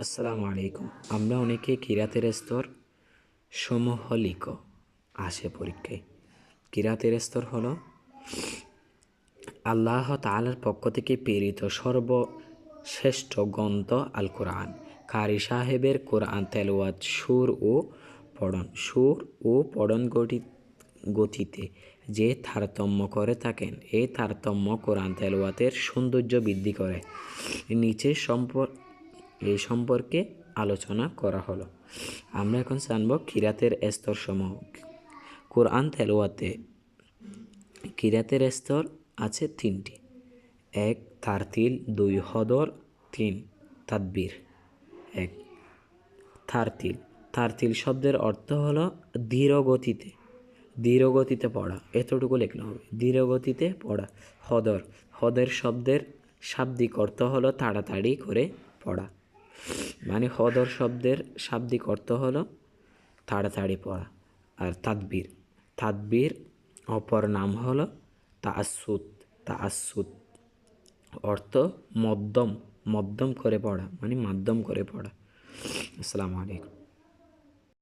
আসসালামু আলাইকুম। আমরা অনেকে কিরাতের স্তর সমূহ লিখো আসে পরীক্ষায়। কিরাতের স্তর হলো আল্লাহ তাআলার পক্ষ থেকে প্রেরিত সর্বশ্রেষ্ঠ গ্রন্থ আল কোরআন। কারি সাহেবের কোরআন তেলাওয়াত সুর ও পঠন গতিতে যে তারতম্য করে থাকেন, এই তারতম্য কোরআন তেলাওয়াতের সৌন্দর্য বৃদ্ধি করে। নিচে এই সম্পর্কে আলোচনা করা হলো। আমরা এখন জানব কিরাতের স্তরসমূহ। কোরআন তেলাওয়াতে কিরাতের স্তর আছে তিনটি: 1 তারতিল, 2 হদর, 3 তাদবির। 1 তারতিল। তারতিল শব্দের অর্থ হলো ধীর গতিতে পড়া, এতটুকু লিখলে হবে, ধীর গতিতে পড়া। হদের শব্দের শাব্দিক অর্থ হলো তাড়াতাড়ি করে পড়া, মানে হদর শব্দের শাব্দিক অর্থ হলো তাড়াতাড়ি পড়া। আর তাদবির অপর নাম হলো তাআসসুদ, অর্থ মধ্যম করে পড়া, মানে মাধ্যম করে পড়া। আসসালামু আলাইকুম।